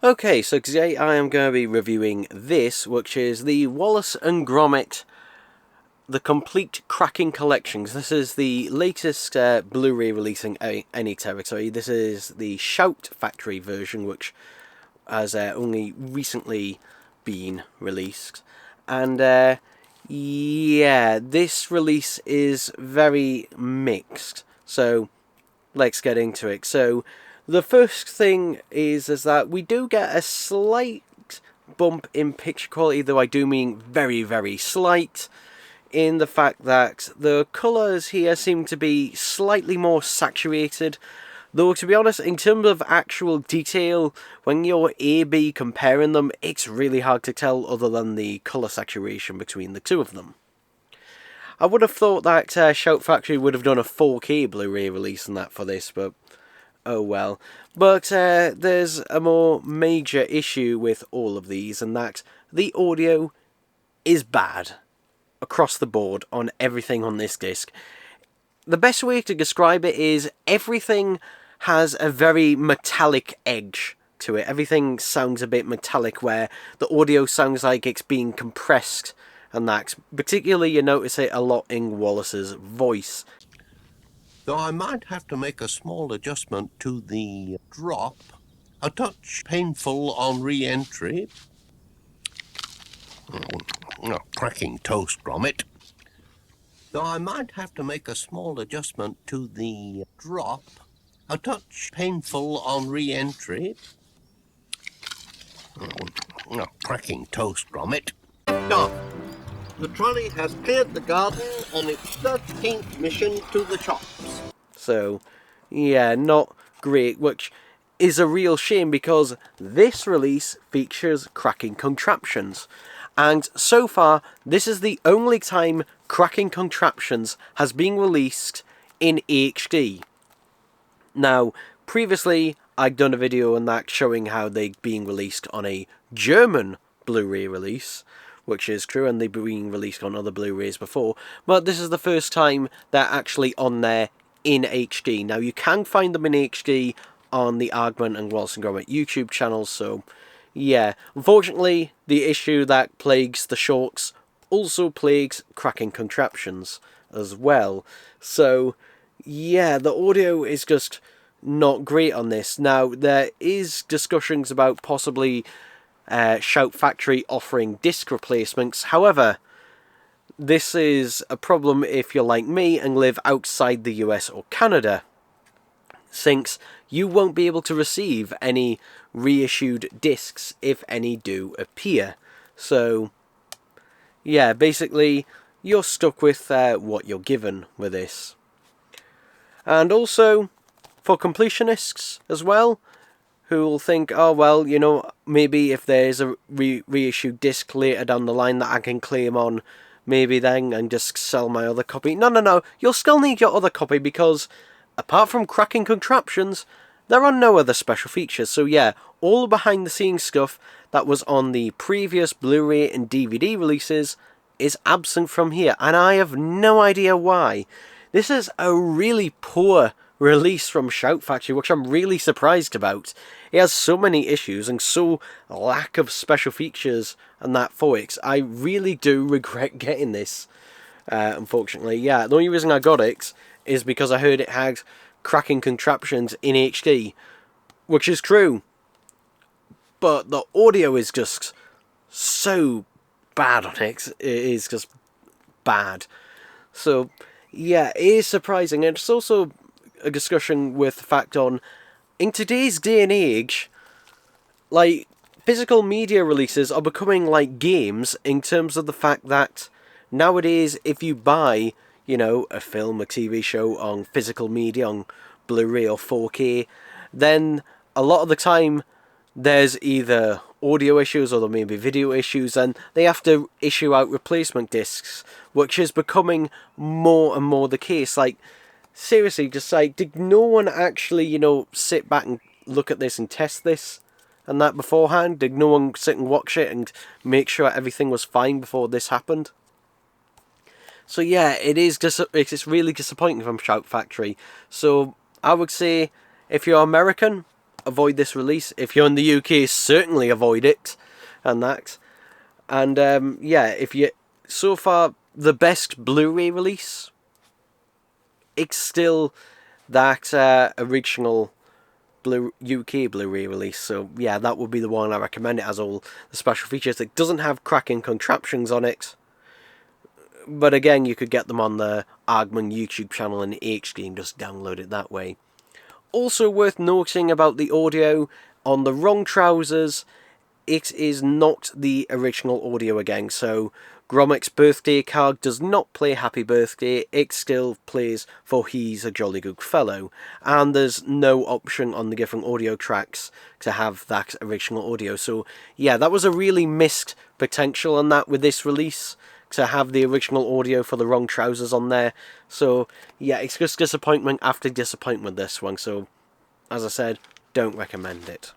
Okay, so today I am going to be reviewing this, which is the Wallace and Gromit The Complete Cracking Collections. This is the latest Blu-ray releasing any territory. This is the Shout Factory version, which has only recently been released. And yeah, this release is very mixed. So let's get into it. So the first thing is that we do get a slight bump in picture quality, though I do mean very, very slight, in the fact that the colours here seem to be slightly more saturated. Though, to be honest, in terms of actual detail, when you're A-B comparing them, it's really hard to tell other than the colour saturation between the two of them. I would have thought that Shout Factory would have done a 4K Blu-ray release and that for this, but oh well. But there's a more major issue with all of these, and that the audio is bad across the board on everything on this disc. The best way to describe it is everything has a very metallic edge to it. Everything sounds a bit metallic, where the audio sounds like it's being compressed, and that particularly you notice it a lot in Wallace's voice. Though I might have to make a small adjustment to the drop, a touch painful on re-entry. Cracking toast, Gromit. Though I might have to make a small adjustment to the drop, a touch painful on re-entry. Cracking toast, Gromit. Done. The trolley has cleared the garden on its 13th mission to the shops. So, yeah, not great, which is a real shame because this release features cracking contraptions. And so far, this is the only time cracking contraptions has been released in HD. Now, previously, I'd done a video on that showing how they'd been released on a German Blu-ray release, which is true, and they've been released on other Blu-rays before, but this is the first time they're actually on there in HD. Now, you can find them in HD on the Aardman and Wallace and Gromit YouTube channels, so yeah. Unfortunately, the issue that plagues the shorts also plagues cracking contraptions as well. So, yeah, the audio is just not great on this. Now, there is discussions about possibly Shout Factory offering disc replacements. However, this is a problem if you're like me and live outside the US or Canada, since you won't be able to receive any reissued discs if any do appear. So, yeah, basically, you're stuck with what you're given with this. And also, for completionists as well, who will think, oh well, you know, maybe if there's a reissued disc later down the line that I can claim on, maybe then and just sell my other copy. No, you'll still need your other copy because apart from cracking contraptions, there are no other special features. So yeah, all the behind the scenes stuff that was on the previous Blu-ray and DVD releases is absent from here, and I have no idea why. This is a really poor release from Shout Factory, which I'm really surprised about. It has so many issues and so lack of special features and that for it. I really do regret getting this, unfortunately. Yeah, the only reason I got it is because I heard it had cracking contraptions in HD, which is true. But the audio is just so bad on it. It is just bad. So, yeah, it is surprising. And it's also a discussion with the fact on, in today's day and age, like, physical media releases are becoming like games in terms of the fact that nowadays if you buy, you know, a film, a TV show on physical media, on Blu-ray or 4K, then a lot of the time there's either audio issues or there may be video issues, and they have to issue out replacement discs, which is becoming more and more the case. Like, seriously, just like, did no one actually, you know, sit back and look at this and test this and that beforehand? Did no one sit and watch it and make sure everything was fine before this happened? So yeah, it's really disappointing from Shout Factory. So I would say, if you're American, avoid this release. If you're in the UK, certainly avoid it, and that. And yeah, if you so far the best Blu-ray release, it's still that original UK Blu-ray release. So yeah, that would be the one I recommend. It has all the special features. It doesn't have cracking contraptions on it, but again, you could get them on the Argument YouTube channel in HD and just download it that way. Also worth noting about the audio on the Wrong Trousers, it is not the original audio again. So Gromit's birthday card does not play Happy Birthday, it still plays for He's a Jolly Good Fellow. And there's no option on the different audio tracks to have that original audio. So yeah, that was a really missed potential on that with this release, to have the original audio for the Wrong Trousers on there. So yeah, it's just disappointment after disappointment with this one. So as I said, don't recommend it.